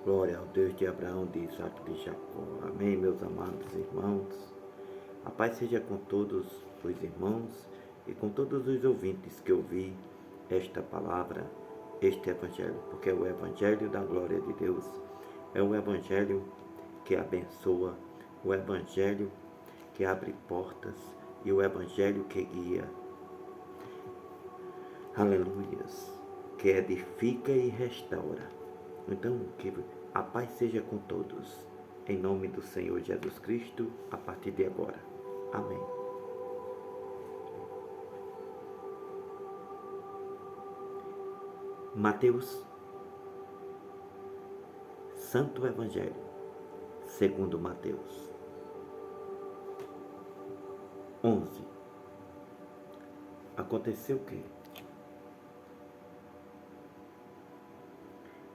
Glória ao Deus de Abraão, de Isaac e de Jacó. Amém, meus amados irmãos. A paz seja com todos os irmãos e com todos os ouvintes que ouvir esta palavra, este Evangelho, porque é o Evangelho da glória de Deus, é o Evangelho que abençoa, o Evangelho que abre portas e o Evangelho que guia. Aleluias, que edifica e restaura. Então, que a paz seja com todos, em nome do Senhor Jesus Cristo, a partir de agora. Amém. Mateus, Santo Evangelho, segundo Mateus 11. Aconteceu que,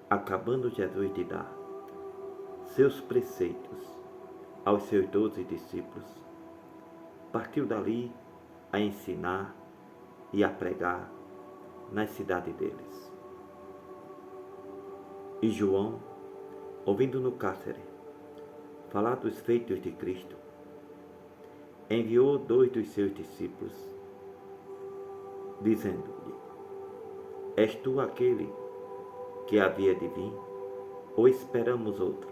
acabando Jesus de dar seus preceitos aos seus 12 discípulos, partiu dali a ensinar e a pregar nas cidades deles. E João, ouvindo no cárcere falar dos feitos de Cristo, enviou 2 dos seus discípulos, dizendo-lhe: És tu aquele que havia de vir, ou esperamos outro?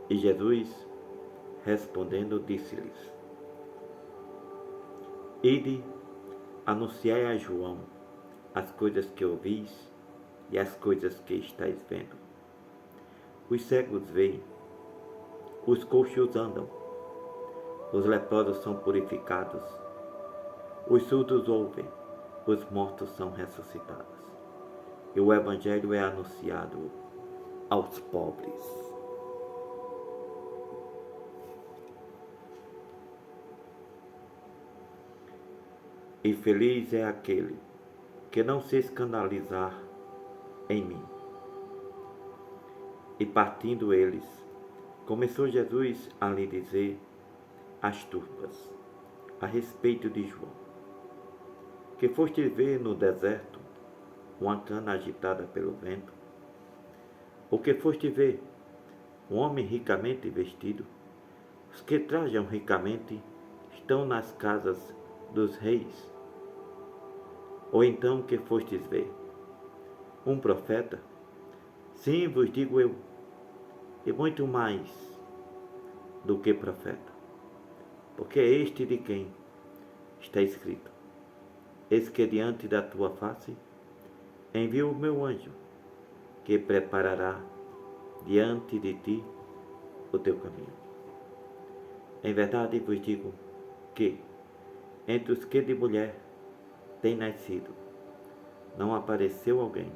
E Jesus, respondendo, disse-lhes: Ide, anunciai a João as coisas que ouvis e as coisas que estáis vendo. Os cegos veem, os coxos andam, os leprosos são purificados, os surdos ouvem, os mortos são ressuscitados, e o Evangelho é anunciado aos pobres. E feliz é aquele que não se escandalizar em mim. E partindo eles, começou Jesus a lhe dizer às turmas a respeito de João: Que foste ver no deserto uma cana agitada pelo vento? Ou que foste ver um homem ricamente vestido? Os que trajam ricamente estão nas casas dos reis. Ou então que fostes ver um profeta? Sim, vos digo eu, e muito mais do que profeta, porque é este de quem está escrito: Eis que diante da tua face envio o meu anjo, que preparará diante de ti o teu caminho. Em verdade vos digo que, entre os que de mulher têm nascido, não apareceu alguém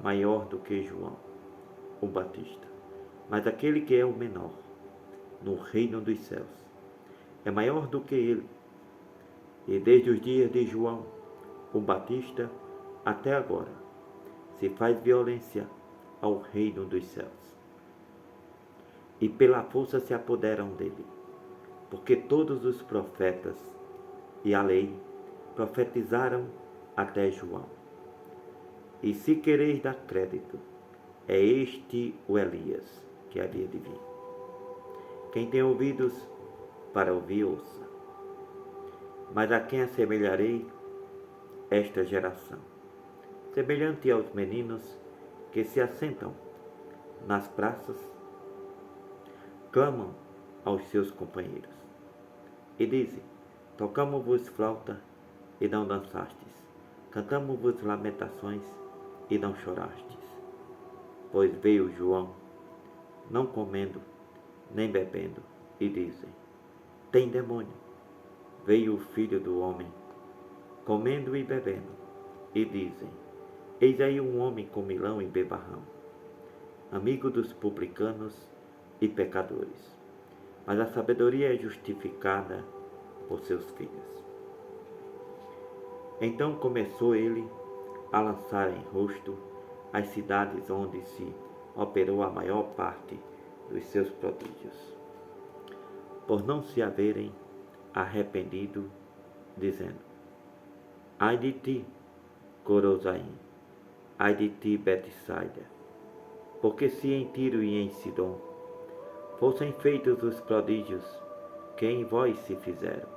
maior do que João, o Batista. Mas aquele que é o menor no reino dos céus é maior do que ele. E desde os dias de João, o Batista, até agora, se faz violência ao reino dos céus. E pela força se apoderam dele, porque todos os profetas e a lei profetizaram até João. E se quereis dar crédito, é este o Elias que havia de vir. Quem tem ouvidos para ouvir, ouça. Mas a quem assemelharei esta geração? Semelhante aos meninos que se assentam nas praças, clamam aos seus companheiros e dizem: Tocamo-vos flauta e não dançastes, cantamo-vos lamentações e não chorastes. Pois veio João, não comendo nem bebendo, e dizem: Tem demônio. Veio o Filho do Homem, comendo e bebendo, e dizem: Eis aí um homem comilão e bebarrão, amigo dos publicanos e pecadores. Mas a sabedoria é justificada por seus filhos. Então começou ele a lançar em rosto as cidades onde se operou a maior parte dos seus prodígios, por não se haverem arrependido, dizendo: Ai de ti, Corozaim, ai de ti, Betsaida, Porque se em Tiro e em Sidom fossem feitos os prodígios que em vós se fizeram,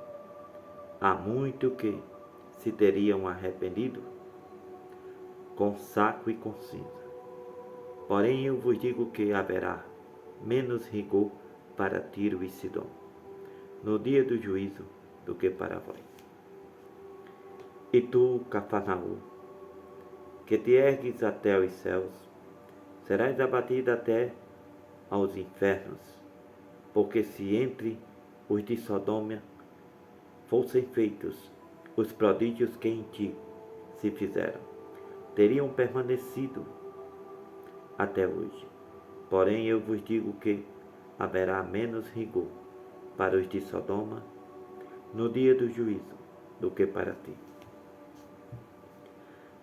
há muito que se teriam arrependido com saco e com cinza. Porém eu vos digo que haverá menos rigor para Tiro e Sidom no dia do juízo do que para vós. E tu, Cafarnaum, que te ergues até os céus, serás abatida até aos infernos, porque se entre os de Sodoma fossem feitos os prodígios que em ti se fizeram, teriam permanecido até hoje. Porém eu vos digo que haverá menos rigor para os de Sodoma no dia do juízo do que para ti.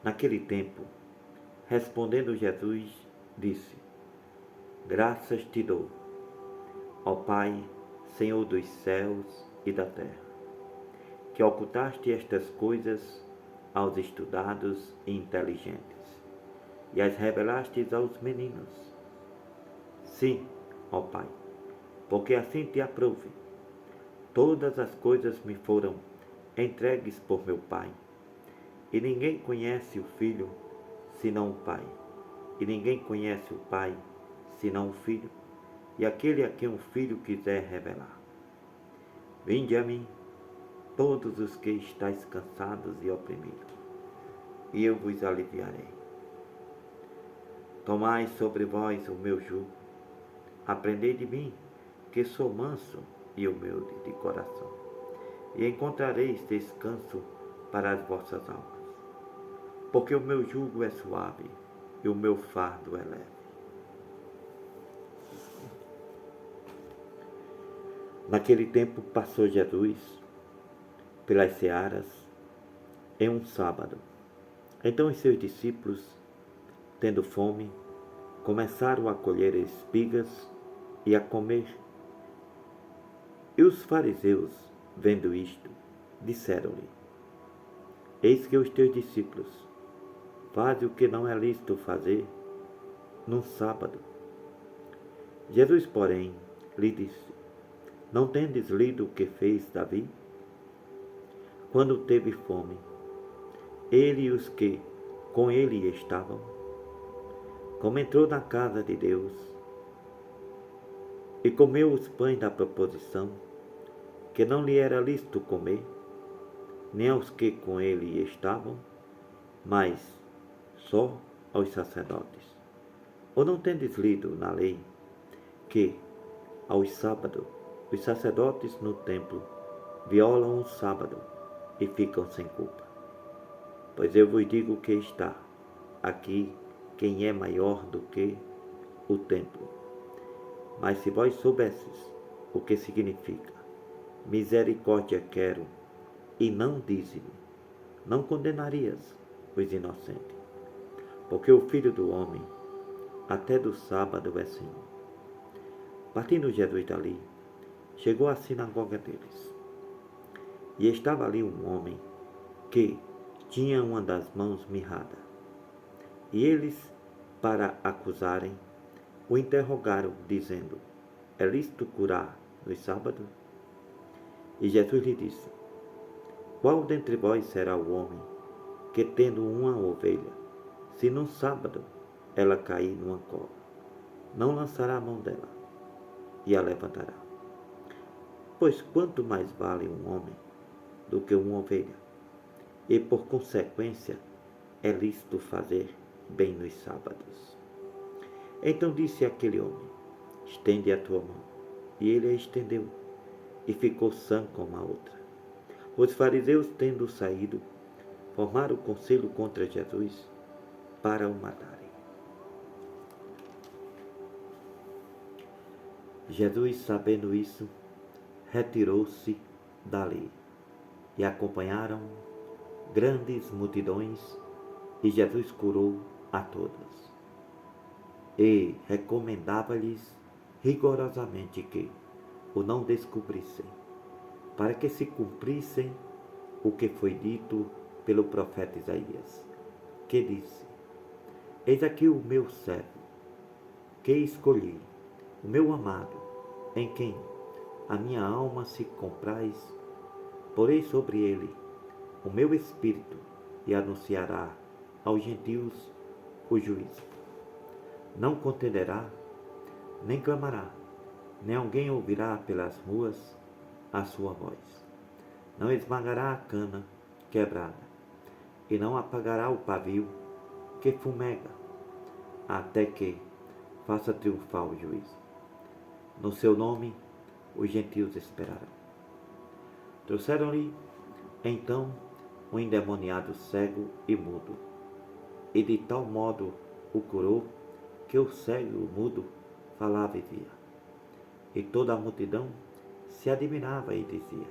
Naquele tempo, respondendo Jesus, disse: Graças te dou, ó Pai, Senhor dos céus e da terra, que ocultaste estas coisas aos estudados e inteligentes, e as revelaste aos meninos. Sim, ó Pai, porque assim te aprouve. Todas as coisas me foram entregues por meu Pai, e ninguém conhece o Filho senão o Pai, e ninguém conhece o Pai senão o Filho, e aquele a quem o Filho quiser revelar. Vinde a mim, todos os que estáis cansados e oprimidos, e eu vos aliviarei. Tomai sobre vós o meu jugo, aprendei de mim, que sou manso e humilde de coração, e encontrareis descanso para as vossas almas, porque o meu jugo é suave e o meu fardo é leve. Naquele tempo passou Jesus pelas searas em um sábado. Então os seus discípulos, tendo fome, começaram a colher espigas e a comer. E os fariseus, vendo isto, disseram-lhe: Eis que os teus discípulos fazem o que não é lícito fazer num sábado. Jesus, porém, lhe disse: Não tendes lido o que fez Davi? Quando teve fome, ele e os que com ele estavam, como entrou na casa de Deus e comeu os pães da proposição, que não lhe era lícito comer, nem aos que com ele estavam, mas só aos sacerdotes. Ou não tendes lido na lei que, aos sábados, os sacerdotes no templo violam o sábado e ficam sem culpa? Pois eu vos digo que está aqui quem é maior do que o templo. Mas se vós soubesses o que significa misericórdia quero e não dízimo, não condenarias os inocentes, porque o Filho do Homem até do sábado é Senhor. Partindo Jesus dali, chegou à sinagoga deles, e estava ali um homem que tinha uma das mãos mirrada. E eles, para acusarem, o interrogaram, dizendo: É lícito curar nos sábados? E Jesus lhe disse: Qual dentre vós será o homem que, tendo uma ovelha, se num sábado ela cair numa cova, não lançará a mão dela e a levantará? Pois quanto mais vale um homem do que uma ovelha, e por consequência é lícito fazer bem nos sábados. Então disse aquele homem: Estende a tua mão. E ele a estendeu, e ficou sã como a outra. Os fariseus, tendo saído, formaram conselho contra Jesus para o matarem. Jesus, sabendo isso, retirou-se dali, e acompanharam grandes multidões, e Jesus curou a todas. E recomendava-lhes rigorosamente que o não descobrissem, para que se cumprissem o que foi dito pelo profeta Isaías, que disse: Eis aqui o meu servo, que escolhi, o meu amado, em quem a minha alma se compraz, porei sobre ele o meu espírito e anunciará aos gentios o juízo. Não contenderá, nem clamará, nem alguém ouvirá pelas ruas a sua voz. Não esmagará a cana quebrada, e não apagará o pavio que fumega, até que faça triunfar o juízo. No seu nome os gentios esperarão. Trouxeram-lhe então um endemoniado cego e mudo, e de tal modo o curou, que o cego e o mudo falava e via. E toda a multidão se admirava e dizia: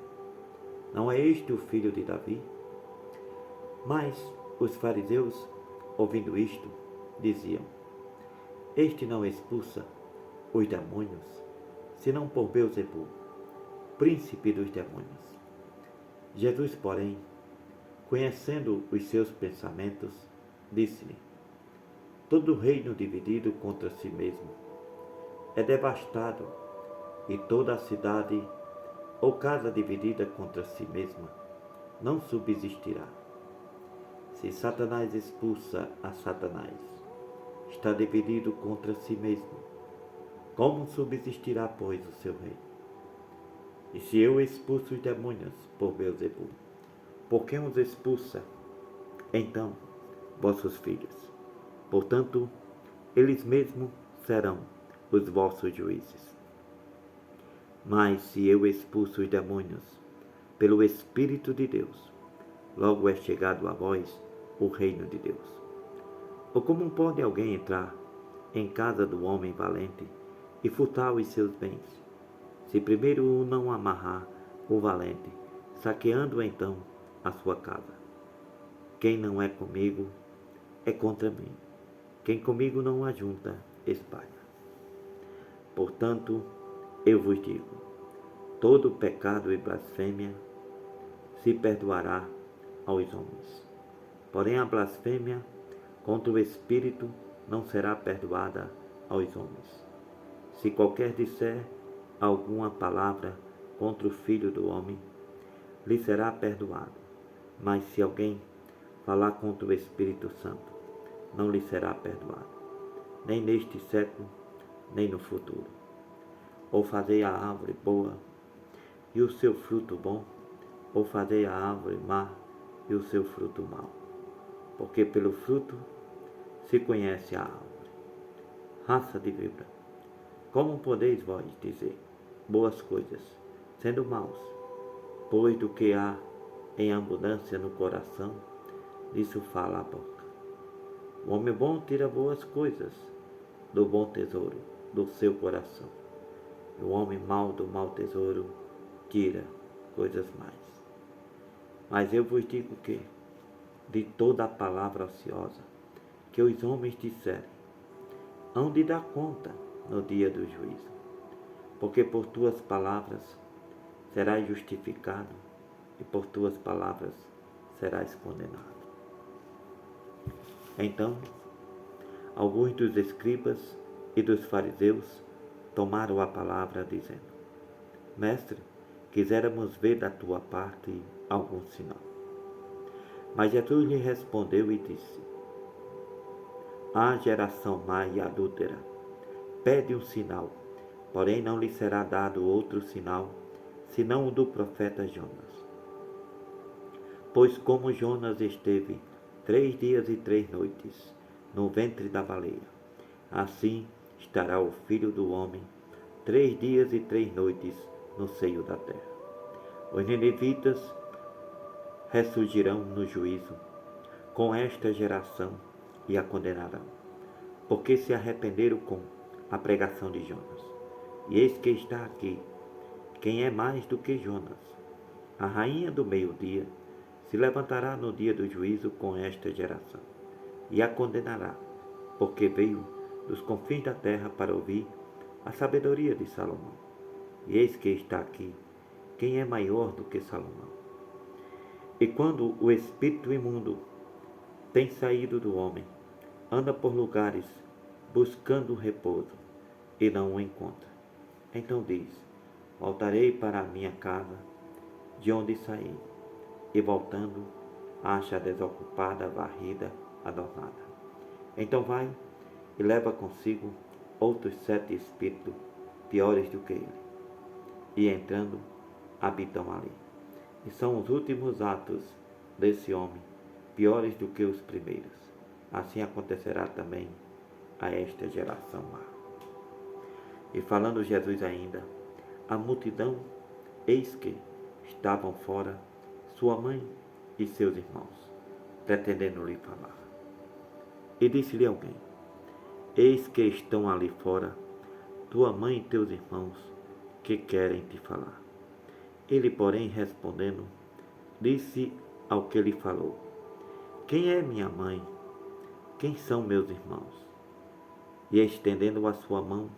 não é este o filho de Davi? Mas os fariseus, ouvindo isto, diziam: este não expulsa os demônios, senão por Beelzebul, príncipe dos demônios. Jesus, porém, conhecendo os seus pensamentos, disse-lhe: todo reino dividido contra si mesmo é devastado, e toda a cidade ou casa dividida contra si mesma não subsistirá. Se Satanás expulsa a Satanás, está dividido contra si mesmo. Como subsistirá, pois, o seu reino? E se eu expulso os demônios por Beelzebul, por quem os expulsa, então, vossos filhos? Portanto, eles mesmos serão os vossos juízes. Mas se eu expulso os demônios pelo Espírito de Deus, logo é chegado a vós o reino de Deus. Ou como pode alguém entrar em casa do homem valente e furtar os seus bens, se primeiro o não amarrar o valente, saqueando então a sua casa? Quem não é comigo é contra mim. Quem comigo não ajunta, espalha. Portanto, eu vos digo: todo pecado e blasfêmia se perdoará aos homens. Porém, a blasfêmia contra o Espírito não será perdoada aos homens. Se qualquer disser alguma palavra contra o Filho do Homem, lhe será perdoado. Mas se alguém falar contra o Espírito Santo, não lhe será perdoado, nem neste século, nem no futuro. Ou fazei a árvore boa e o seu fruto bom, ou fazei a árvore má e o seu fruto mau. Porque pelo fruto se conhece a árvore. Raça de víbora, como podeis vós dizer boas coisas, sendo maus? Pois do que há em abundância no coração, disso fala a boca. O homem bom tira boas coisas do bom tesouro do seu coração, e o homem mau do mau tesouro tira coisas mais. Mas eu vos digo que, de toda a palavra ociosa que os homens disserem, hão de dar conta no dia do juízo, porque por tuas palavras serás justificado e por tuas palavras serás condenado. Então, alguns dos escribas e dos fariseus tomaram a palavra, dizendo: mestre, quiséramos ver da tua parte algum sinal. Mas Jesus lhe respondeu e disse: a geração má e adúltera pede um sinal, porém não lhe será dado outro sinal, senão o do profeta Jonas. Pois como Jonas esteve 3 dias e 3 noites no ventre da baleia, assim estará o Filho do Homem 3 dias e 3 noites no seio da terra. Os ninivitas ressurgirão no juízo com esta geração e a condenarão, porque se arrependeram com a pregação de Jonas. E eis que está aqui quem é mais do que Jonas. A rainha do meio-dia se levantará no dia do juízo com esta geração e a condenará, porque veio dos confins da terra para ouvir a sabedoria de Salomão. E eis que está aqui quem é maior do que Salomão. E quando o espírito imundo tem saído do homem, anda por lugares buscando repouso, e não o encontra. Então diz: voltarei para a minha casa, de onde saí, e voltando, acha desocupada, varrida, adornada. Então vai e leva consigo outros 7 espíritos piores do que ele, e entrando, habitam ali. E são os últimos atos desse homem, piores do que os primeiros. Assim acontecerá também a esta geração má. E falando Jesus ainda, a multidão, eis que estavam fora sua mãe e seus irmãos, pretendendo lhe falar. E disse-lhe alguém: eis que estão ali fora tua mãe e teus irmãos, que querem te falar. Ele, porém, respondendo, disse ao que lhe falou: quem é minha mãe? Quem são meus irmãos? E estendendo a sua mão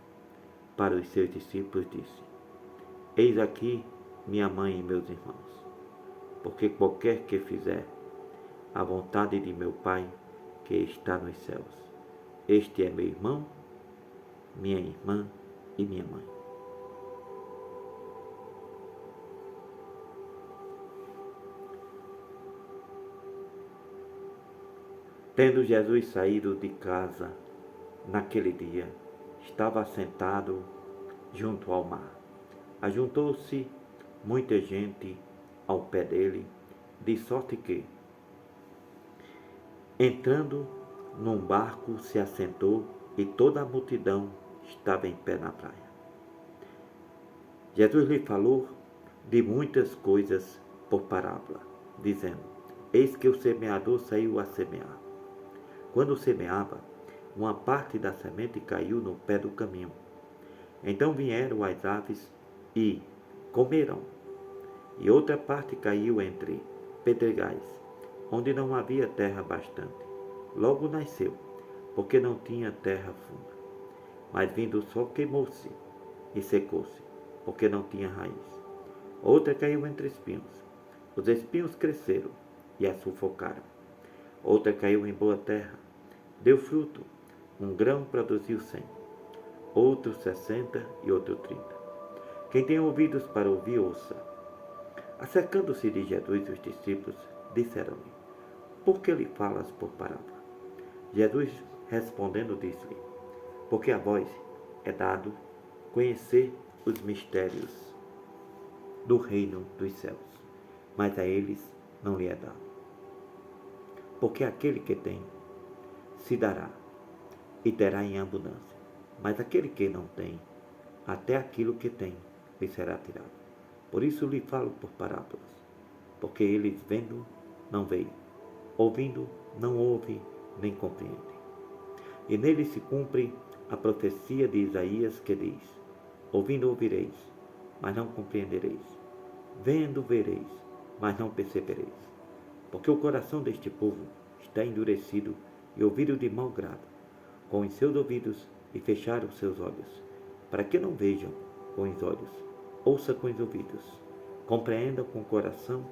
para os seus discípulos, disse: eis aqui minha mãe e meus irmãos. Porque qualquer que fizer a vontade de meu Pai que está nos céus, este é meu irmão, minha irmã e minha mãe. Tendo Jesus saído de casa naquele dia, estava sentado junto ao mar. Ajuntou-se muita gente ao pé dele, de sorte que, entrando num barco, se assentou e toda a multidão estava em pé na praia. Jesus lhe falou de muitas coisas por parábola, dizendo: eis que o semeador saiu a semear. Quando semeava, uma parte da semente caiu no pé do caminho. Então vieram as aves e comeram. E outra parte caiu entre pedregais, onde não havia terra bastante. Logo nasceu, porque não tinha terra funda. Mas vindo o sol queimou-se e secou-se, porque não tinha raiz. Outra caiu entre espinhos. Os espinhos cresceram e a sufocaram. Outra caiu em boa terra. Deu fruto. Um grão produziu 100, outro 60 e outro 30. Quem tem ouvidos para ouvir, ouça. Acercando-se de Jesus, os discípulos disseram-lhe: por que lhe falas por parábola? Jesus respondendo disse-lhe: porque a vós é dado conhecer os mistérios do reino dos céus, mas a eles não lhe é dado. Porque aquele que tem, se dará, e terá em abundância. Mas aquele que não tem, até aquilo que tem, lhe será tirado. Por isso lhe falo por parábolas, porque eles vendo, não veem, ouvindo, não ouvem, nem compreendem. E nele se cumpre a profecia de Isaías que diz: ouvindo ouvireis, mas não compreendereis, vendo vereis, mas não percebereis. Porque o coração deste povo está endurecido e ouvido de mau grado, com os seus ouvidos e fecharam os seus olhos, para que não vejam com os olhos, ouçam com os ouvidos, compreendam com o coração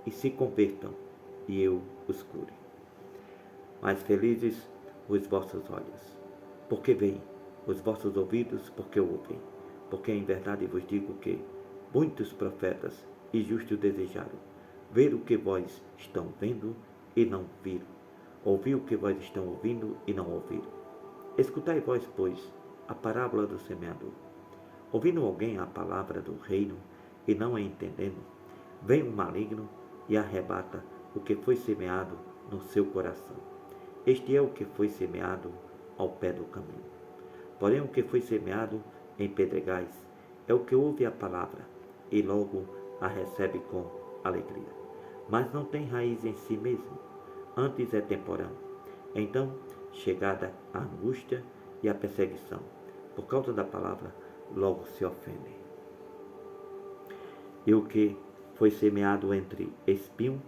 e se convertam, e eu os cure. Mas felizes os vossos olhos, porque veem, os vossos ouvidos, porque ouvem. Porque em verdade vos digo que muitos profetas e justos desejaram ver o que vós estão vendo e não viram, ouvir o que vós estão ouvindo e não ouviram. Escutai vós, pois, a parábola do semeador. Ouvindo alguém a palavra do reino e não a entendendo, vem um maligno e arrebata o que foi semeado no seu coração. Este é o que foi semeado ao pé do caminho. Porém, o que foi semeado em pedregais é o que ouve a palavra e logo a recebe com alegria, mas não tem raiz em si mesmo, antes é temporâneo. Então, chegada a angústia e a perseguição, por causa da palavra, logo se ofendem. E o que foi semeado entre espinho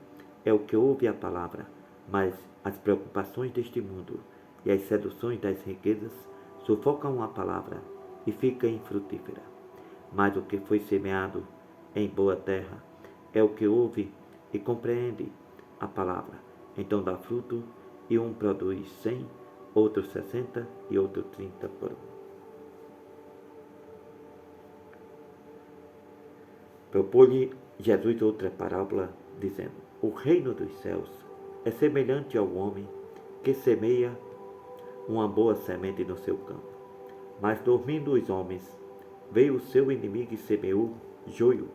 é o que ouve a palavra, mas as preocupações deste mundo e as seduções das riquezas sufocam a palavra e fica infrutífera. Mas o que foi semeado em boa terra é o que ouve e compreende a palavra, então dá fruto, e um produz 100, outro 60 e outro 30 por um. Propôs-lhe Jesus outra parábola, dizendo: o reino dos céus é semelhante ao homem que semeia uma boa semente no seu campo. Mas dormindo os homens, veio o seu inimigo e semeou joio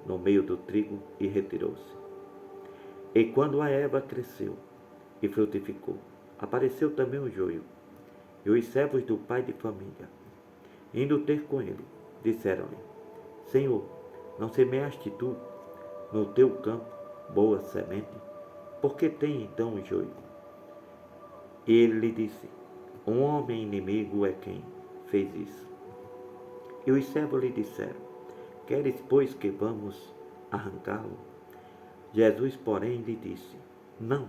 no meio do trigo e retirou-se. E quando a erva cresceu e frutificou, apareceu também o joio. E os servos do pai de família, indo ter com ele, disseram-lhe: Senhor, não semeaste tu no teu campo boa semente? Por que tem então o joio? E ele lhe disse: um homem inimigo é quem fez isso. E os servos lhe disseram: queres, pois, que vamos arrancá-lo? Jesus, porém, lhe disse: não,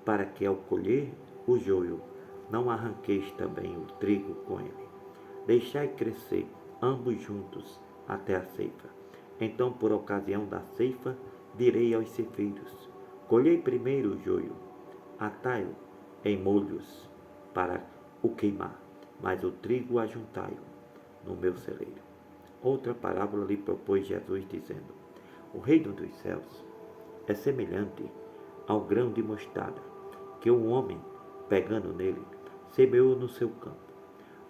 para que ao colher o joio não arranqueis também o trigo com ele. Deixai crescer ambos juntos até a ceifa. Então, por ocasião da ceifa, direi aos ceifeiros: colhei primeiro o joio, atai-o em molhos para o queimar, mas o trigo ajuntai-o no meu celeiro. Outra parábola lhe propôs Jesus, dizendo: o reino dos céus é semelhante ao grão de mostarda, que um homem, pegando nele, semeou no seu campo,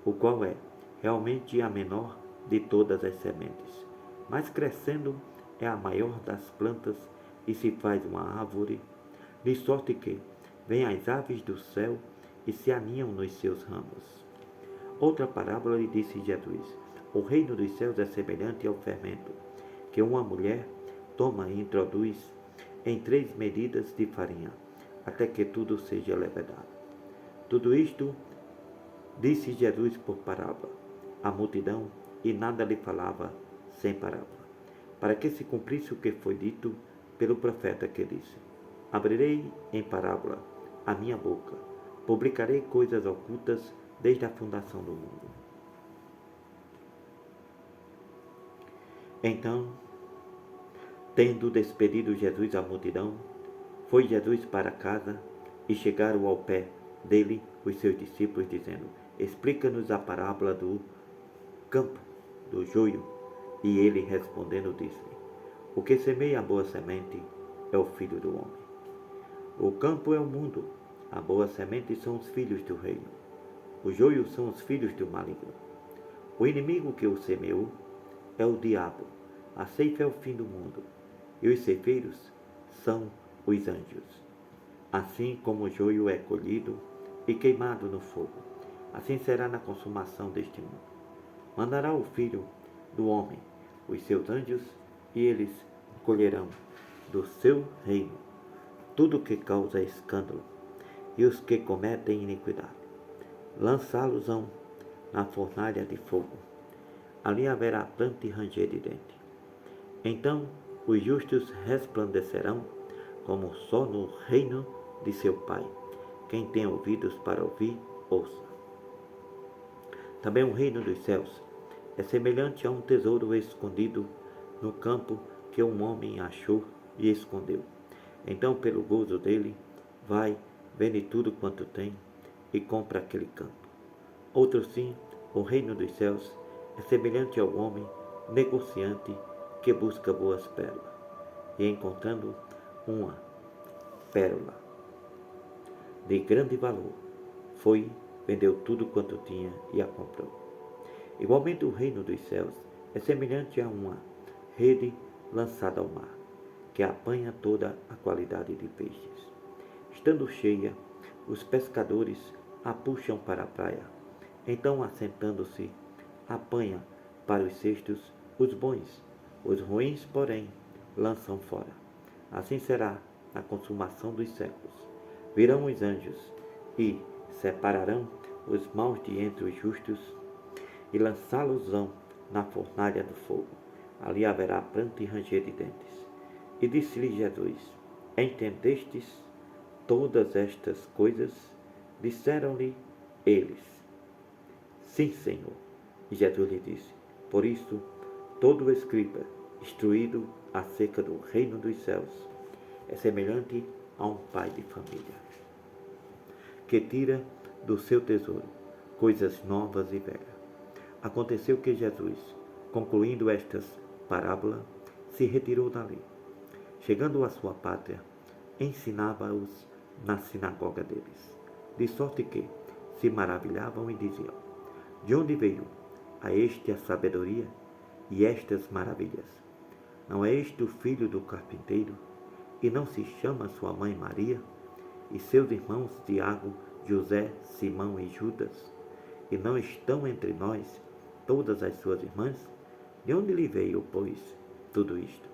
o qual é realmente a menor de todas as sementes, mas crescendo é a maior das plantas e se faz uma árvore, de sorte que vêm as aves do céu e se aninham nos seus ramos. Outra parábola lhe disse Jesus: o reino dos céus é semelhante ao fermento, que uma mulher toma e introduz em 3 medidas de farinha, até que tudo seja levedado. Tudo isto disse Jesus por parábola à multidão, e nada lhe falava sem parábola, para que se cumprisse o que foi dito pelo profeta, que disse: abrirei em parábola a minha boca, publicarei coisas ocultas desde a fundação do mundo. Então, tendo despedido Jesus a multidão, foi Jesus para casa, e chegaram ao pé dele os seus discípulos, dizendo: explica-nos a parábola do campo, do joio. E ele, respondendo, disse-lhe: o que semeia a boa semente é o Filho do homem. O campo é o mundo, a boa semente são os filhos do reino, o joio são os filhos do maligno. O inimigo que o semeou é o diabo, a ceifa é o fim do mundo, e os ceifeiros são os anjos. Assim como o joio é colhido e queimado no fogo, assim será na consumação deste mundo. Mandará o Filho do homem os seus anjos, e eles colherão do seu reino tudo que causa escândalo, e os que cometem iniquidade. Lançá-los-ão na fornalha de fogo. Ali haverá pranto e ranger de dente. Então os justos resplandecerão como o sol no reino de seu Pai. Quem tem ouvidos para ouvir, ouça. Também o reino dos céus é semelhante a um tesouro escondido no campo, que um homem achou e escondeu. Então, pelo gozo dele, vai, vende tudo quanto tem e compra aquele campo. Outro sim, o reino dos céus é semelhante ao homem negociante que busca boas pérolas, e encontrando uma pérola de grande valor, foi, vendeu tudo quanto tinha e a comprou. Igualmente, o reino dos céus é semelhante a uma rede lançada ao mar, que apanha toda a qualidade de peixes. Estando cheia, os pescadores a puxam para a praia. Então, assentando-se, apanha para os cestos os bons, os ruins, porém, lançam fora. Assim será na consumação dos séculos. Virão os anjos e separarão os maus de entre os justos e lançá-los-ão na fornalha do fogo. Ali haverá pranto e ranger de dentes. E disse-lhe Jesus: entendestes todas estas coisas? Disseram-lhe eles: sim, Senhor. E Jesus lhe disse: por isso, todo escriba instruído acerca do reino dos céus é semelhante a um pai de família, que tira do seu tesouro coisas novas e velhas. Aconteceu que Jesus, concluindo estas parábolas, se retirou dali. Chegando à sua pátria, ensinava-os na sinagoga deles, de sorte que se maravilhavam e diziam: de onde veio a este a sabedoria e estas maravilhas? Não é este o filho do carpinteiro? E não se chama sua mãe Maria? E seus irmãos Tiago, José, Simão e Judas? E não estão entre nós todas as suas irmãs? De onde lhe veio, pois, tudo isto?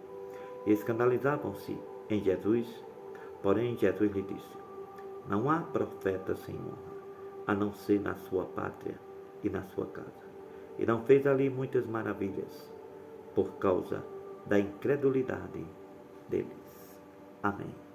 E escandalizavam-se em Jesus. Porém Jesus lhe disse: não há profeta sem honra, a não ser na sua pátria e na sua casa. E não fez ali muitas maravilhas, por causa da incredulidade deles. Amém.